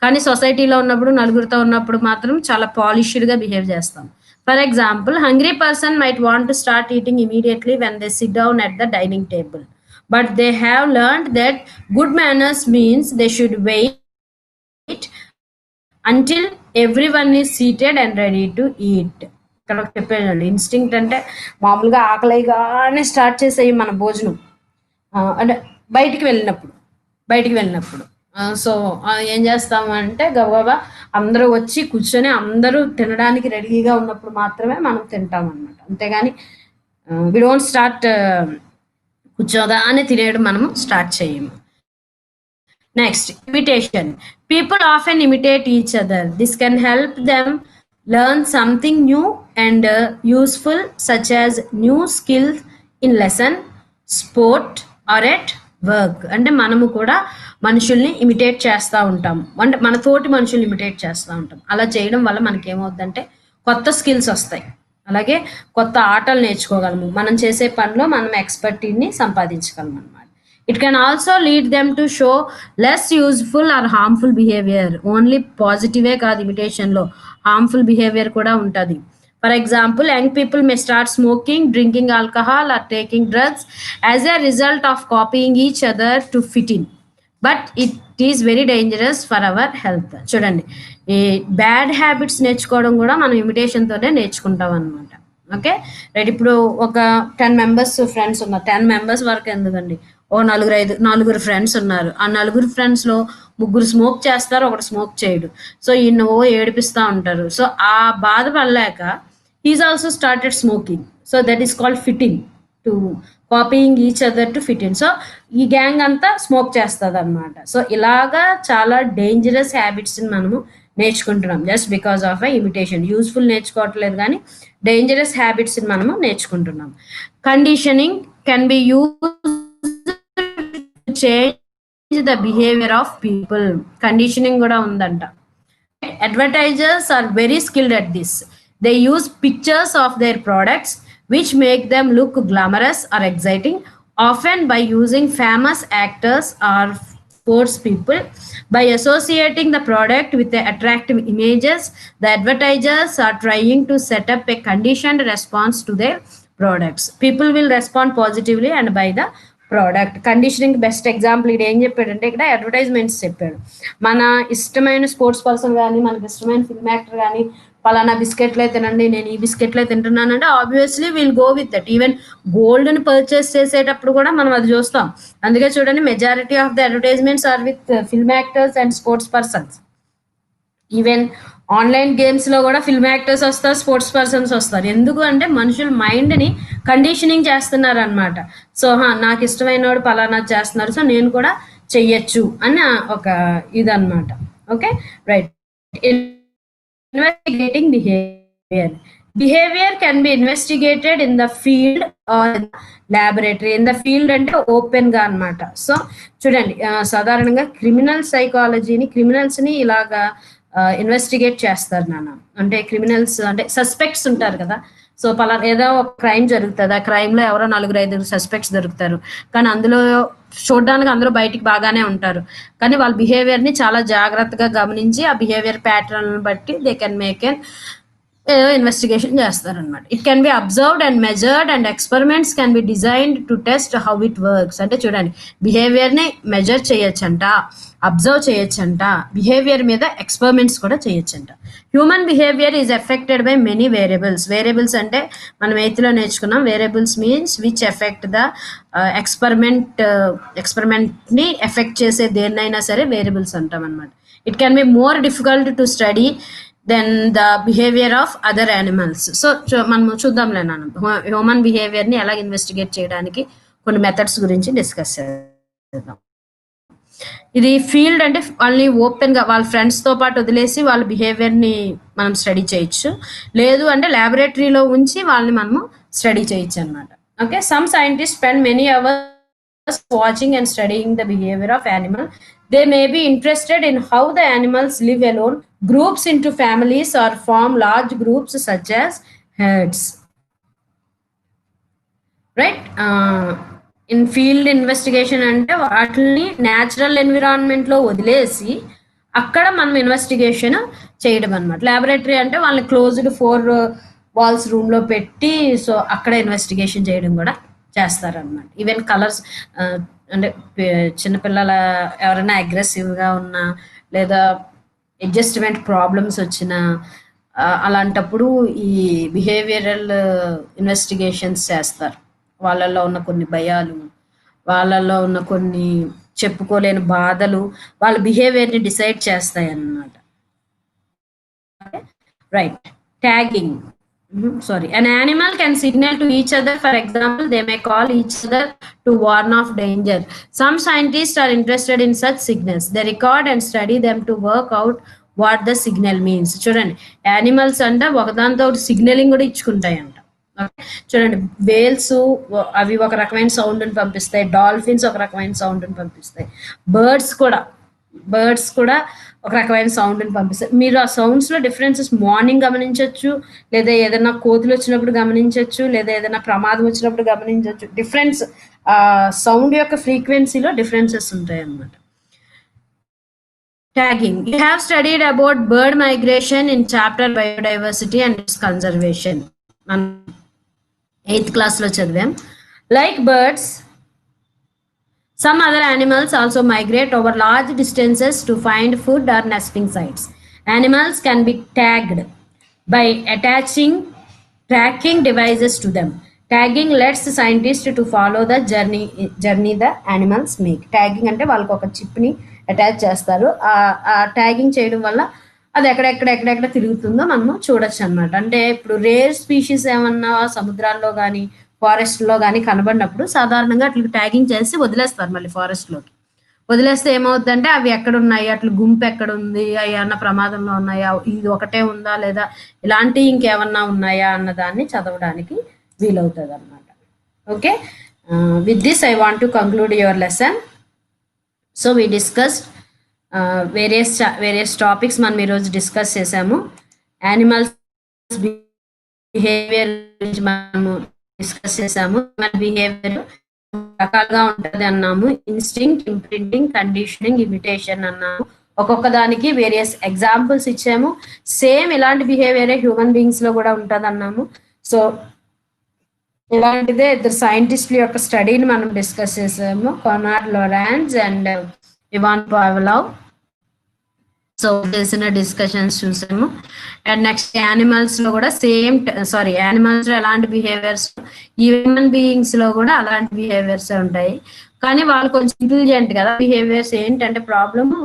కానీ సొసైటీలో ఉన్నప్పుడు నలుగురితో ఉన్నప్పుడు మాత్రం చాలా పాలిష్డ్గా బిహేవ్ చేస్తాం. For example, hungry person might want to start eating immediately when they sit down at the dining table, but they have learned that good manners means they should wait until everyone is seated and ready to eat. ఇక్కడ చెప్పానండి, ఇన్స్టింక్ట్ అంటే మామూలుగా ఆకలిగానే స్టార్ట్ చేసేవి మన భోజనం, అంటే బయటికి వెళ్ళినప్పుడు సో ఏం చేస్తాము అంటే గబగబా అందరూ వచ్చి కూర్చొని అందరూ తినడానికి రెడీగా ఉన్నప్పుడు మాత్రమే మనం తింటాం అనమాట. అంతేగాని వి డోంట్ స్టార్ట్ కూర్చోగానే తినేయడం మనము స్టార్ట్ చేయము. Next, imitation. People often imitate each other. This can help them learn something new and useful, such as new skills in lesson, sport or at work. అంటే మనము కూడా మనుషుల్ని ఇమిటేట్ చేస్తూ ఉంటాం, అంటే మన తోటి మనుషుల్ని ఇమిటేట్ చేస్తూ ఉంటాం. అలా చేయడం వల్ల మనకి ఏమవుతుందంటే కొత్త స్కిల్స్ వస్తాయి, అలాగే కొత్త ఆటలు నేర్చుకోగలము, మనం చేసే పనిలో మనం ఎక్స్పర్టీని సంపాదించగలము అనమాట. It can also lead them to show less useful or harmful behaviour. Only పాజిటివే కాదు, ఇమిటేషన్లో హార్మ్ఫుల్ బిహేవియర్ కూడా ఉంటుంది. For example, young people may start smoking, drinking alcohol, or taking drugs as a result of copying each other to fit in. But it is very dangerous for our health. చూడండి, ఈ బ్యాడ్ హ్యాబిట్స్ నేర్చుకోవడం కూడా మనం ఇమిటేషన్తోనే నేర్చుకుంటాం అనమాట. Okay right. ఇప్పుడు ఒక 10 members ఫ్రెండ్స్ ఉన్నారు, 10 members వరకు ఎందుకండి, నలుగురు ఫ్రెండ్స్ ఉన్నారు. ఆ నలుగురు ఫ్రెండ్స్లో ముగ్గురు స్మోక్ చేస్తారు, ఒకటి స్మోక్ చేయడు. సో ఈయన ఏడిపిస్తూ ఉంటారు. సో ఆ బాధ పడలేక he's also started smoking. So that is called fitting, to copying each other to fit in. So ఈ గ్యాంగ్ అంతా స్మోక్ చేస్తుంది అనమాట. సో ఇలాగా చాలా డేంజరస్ హ్యాబిట్స్ని మనము నేర్చుకుంటున్నాం just because of imitation. Useful నేర్చుకోవట్లేదు, కానీ డేంజరస్ హ్యాబిట్స్ని మనము నేర్చుకుంటున్నాం. Conditioning can be used to change the behaviour of people. Conditioning కూడా ఉందంట. Advertisers are very skilled at this. They use pictures of their products which make them look glamorous or exciting, often by using famous actors or sports people. By associating the product with the attractive images, the advertisers are trying to set up a conditioned response to their products. People will respond positively and buy the product. Conditioning best example ఇది ఏం చెప్పాడంటే, ఇక్కడ అడ్వర్టైజ్మెంట్స్ చెప్పాడు. మన ఇష్టమైన స్పోర్ట్స్ పర్సన్ కానీ, మనకి ఇష్టమైన ఫిల్మ్ యాక్టర్ కానీ, పలానా బిస్కెట్లే తినండి, నేను ఈ బిస్కెట్లే తింటున్నానంటే obviously will go with that. Even గోల్డ్ని పర్చేస్ చేసేటప్పుడు కూడా మనం అది చూస్తాం. అందుకే చూడండి, majority of the advertisements are with film actors and sports persons. Even online గేమ్స్లో కూడా ఫిల్మ్ యాక్టర్స్ వస్తారు, స్పోర్ట్స్ పర్సన్స్ వస్తారు. ఎందుకు అంటే మనుషుల మైండ్ని కండిషనింగ్ చేస్తున్నారు అనమాట. సో నాకు ఇష్టమైన వాడు పలానా చేస్తున్నారు, సో నేను కూడా చెయ్యొచ్చు అని ఒక ఇదన్నమాట. Okay right. Investigating behavior. Behavior can be investigated in the field or in the laboratory. In the field అంటే ఓపెన్ గా అన్నమాట. సో చూడండి, సాధారణంగా క్రిమినల్ సైకాలజీని, క్రిమినల్స్ని ఇలాగా ఇన్వెస్టిగేట్ చేస్తారు నాన్న. అంటే క్రిమినల్స్ అంటే సస్పెక్ట్స్ ఉంటారు కదా. సో ఏదో ఒక క్రైమ్ జరుగుతుంది, ఆ క్రైమ్లో ఎవరో 4-5 సస్పెక్ట్స్ దొరుకుతారు, కానీ అందులో చూడడానికి అందరూ బయటికి బాగానే ఉంటారు, కానీ వాళ్ళ బిహేవియర్ని చాలా జాగ్రత్తగా గమనించి ఆ బిహేవియర్ ప్యాటర్న్ బట్టి they can make an investigation చేస్తారనమాట. It can be observed and measured and experiments can be designed to test how it works. అంటే చూడండి, బిహేవియర్ని మెజర్ చేయొచ్చంట, అబ్జర్వ్ చేయొచ్చంట, బిహేవియర్ మీద ఎక్స్పెరిమెంట్స్ కూడా చేయొచ్చంట. Human behaviour is affected by many variables. Variables అంటే మనం ఎయిత్లో నేర్చుకున్నాం. Variables means which affect the ఎక్స్పెరిమెంట్ని ఎఫెక్ట్ చేసే దేన్నైనా సరే వేరియబుల్స్ అంటాం అనమాట. It can be more difficult to study than the behaviour of other animals. So మనం చూద్దాంలే నాన్న, హ్యూమన్ బిహేవియర్ని ఎలా ఇన్వెస్టిగేట్ చేయడానికి కొన్ని మెథడ్స్ గురించి డిస్కస్ చేద్దాం. ఇది ఫీల్డ్ అంటే వాళ్ళని ఓపెన్గా వాళ్ళ ఫ్రెండ్స్తో పాటు వదిలేసి వాళ్ళ బిహేవియర్ని మనం స్టడీ చేయొచ్చు, లేదు అంటే ల్యాబొరేటరీలో ఉంచి వాళ్ళని మనము స్టడీ చేయొచ్చు అనమాట. Okay, some scientist spend many hours watching and studying the behaviour of animal. They may be interested in how the animals live alone, groups into families or form large groups such as herds. Right, in field investigation అంటే వాటిని న్యాచురల్ ఎన్విరాన్మెంట్లో వదిలేసి అక్కడ మనం ఇన్వెస్టిగేషన్ చేయడం అనమాట. ల్యాబొరేటరీ అంటే వాళ్ళని క్లోజ్డ్ 4 వాల్స్ రూమ్లో పెట్టి సో అక్కడ ఇన్వెస్టిగేషన్ చేయడం కూడా చేస్తారనమాట. ఈవెన్ కలర్స్ అంటే చిన్నపిల్లల ఎవరైనా అగ్రెసివ్గా ఉన్నా లేదా అడ్జస్ట్మెంట్ ప్రాబ్లమ్స్ వచ్చినా అలాంటప్పుడు ఈ బిహేవియరల్ ఇన్వెస్టిగేషన్స్ చేస్తారు. వాళ్ళల్లో ఉన్న కొన్ని భయాలు, వాళ్ళల్లో ఉన్న కొన్ని చెప్పుకోలేని బాధలు వాళ్ళ బిహేవియర్ని డిసైడ్ చేస్తాయి అన్నమాట. Right, tagging. An animal can signal to each other. For example, they may call each other to warn of danger. Some scientists are interested in such signals. They record and study them to work out what the signal means. చూడండి, యానిమల్స్ అంటే ఒకదాంతో ఒకటి సిగ్నలింగ్ కూడా ఇచ్చుకుంటాయంట. చూడండి, వేల్స్ అవి ఒక రకమైన సౌండ్ని పంపిస్తాయి, డాల్ఫిన్స్ ఒక రకమైన సౌండ్ని పంపిస్తాయి, బర్డ్స్ కూడా ఒక రకమైన సౌండ్ని పంపిస్తాయి. మీరు ఆ సౌండ్స్లో డిఫరెన్సెస్ మార్నింగ్ గమనించవచ్చు, లేదా ఏదైనా కోతులు వచ్చినప్పుడు గమనించవచ్చు, లేదా ఏదైనా ప్రమాదం వచ్చినప్పుడు గమనించవచ్చు. డిఫరెన్స్ సౌండ్ యొక్క ఫ్రీక్వెన్సీలో డిఫరెన్సెస్ ఉంటాయి అన్నమాట. Tagging. You have studied about bird migration in chapter biodiversity and its conservation. 8th class lo chadvam. Like birds, some other animals also migrate over large distances to find food or nesting sites. Animals can be tagged by attaching tracking devices to them. Tagging lets the scientist to follow the journey the animals make. Tagging అంటే వాళ్ళకి ఒక చిప్ని అటాచ్ చేస్తారు. ఆ ట్యాగింగ్ చేయడం వల్ల అది ఎక్కడెక్కడ తిరుగుతుందో మనము చూడొచ్చు అనమాట. అంటే ఇప్పుడు రేర్ స్పీషీస్ ఏమన్నా సముద్రాల్లో కానీ ఫారెస్ట్లో కానీ కనబడినప్పుడు సాధారణంగా అట్లా ట్యాగింగ్ చేసి వదిలేస్తారు. మళ్ళీ ఫారెస్ట్లోకి వదిలేస్తే ఏమవుతుందంటే అవి ఎక్కడున్నాయి, అట్లా గుంపు ఎక్కడుంది, అవి అన్న ప్రమాదంలో ఉన్నాయా, ఇది ఒకటే ఉందా లేదా ఇలాంటి ఇంకేమన్నా ఉన్నాయా అన్న దాన్ని చదవడానికి వీలవుతుంది అనమాట. Okay, with this I want to conclude your lesson. So we discussed various topics మనం ఈరోజు డిస్కస్ చేసాము. యానిమల్స్ బిహేవియర్ గురించి మనము డిస్కస్ చేసాము. మన బిహేవియర్ రకాలుగా ఉంటుంది అన్నాము. ఇన్స్టింక్ట్, ఇంప్రింటింగ్, కండిషనింగ్, ఇమిటేషన్ అన్నాము. ఒక్కొక్క దానికి వేరియస్ ఎగ్జాంపుల్స్ ఇచ్చాము. సేమ్ ఇలాంటి బిహేవియరే హ్యూమన్ బీయింగ్స్ లో కూడా ఉంటుంది అన్నాము. సో ఇలాంటిదే ఇద్దరు సైంటిస్టుల యొక్క స్టడీని మనం డిస్కస్ చేసాము, కొనార్డ్ Lorenz and Ivan Pavlov. So చేసిన డిస్కషన్స్ చూసాము. అండ్ నెక్స్ట్ యానిమల్స్ లో కూడా యానిమల్స్ లో ఎలాంటి బిహేవియర్స్, హ్యూమన్ బీయింగ్స్ లో కూడా అలాంటి బిహేవియర్స్ ఉంటాయి. కానీ వాళ్ళు కొంచెం ఇంటెలిజెంట్ కదా. బిహేవియర్స్ ఏంటంటే ప్రాబ్లము,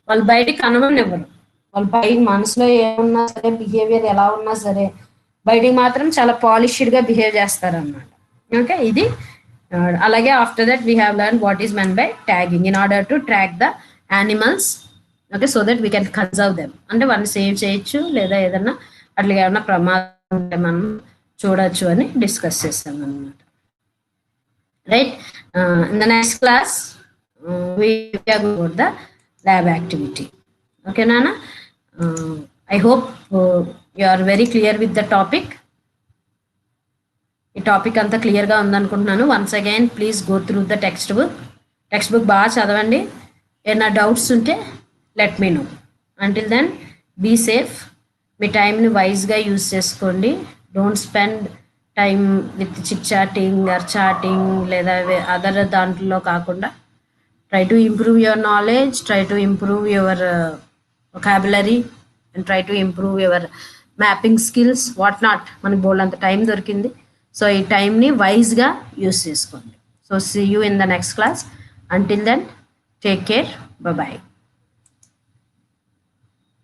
వాళ్ళు బయటికి కనవనివ్వరు. వాళ్ళు పైకి మనసులో ఏమున్నా సరే, బిహేవియర్ ఎలా ఉన్నా సరే, బయటికి మాత్రం చాలా పాలిష్డ్గా బిహేవ్ చేస్తారన్నమాట. ఓకే, ఇది అలాగే after that we have learn what is men by tagging in order to track the animals. Okay, so that we can conserve them. అంటే వాళ్ళని సేవ్ చేయొచ్చు, లేదా ఏదన్నా అట్లా ఏమన్నా ప్రమాదం ఉంటే మనం చూడొచ్చు అని డిస్కస్ చేస్తాం అన్నమాట. Right, in the next class we are going about the lab activity. Okay Nana, I hope you are very clear with the topic. ఈ టాపిక్ అంతా క్లియర్గా ఉందనుకుంటున్నాను. Once again please go through the text book బాగా చదవండి. ఏమైనా డౌట్స్ ఉంటే let me know. Until then be safe. మీ టైంని వైజ్గా యూజ్ చేసుకోండి. Don't spend time with chit chatting or chatting లేదా అదర్ దాంట్లో కాకుండా try to improve your knowledge, try to improve your vocabulary and try to improve your mapping skills, what not. మనకి బోల్డ్ అంత టైం దొరికింది. సో ఈ టైంని వైజ్గా యూస్ చేసుకోండి. So see you in the next class. Until then take care, bye.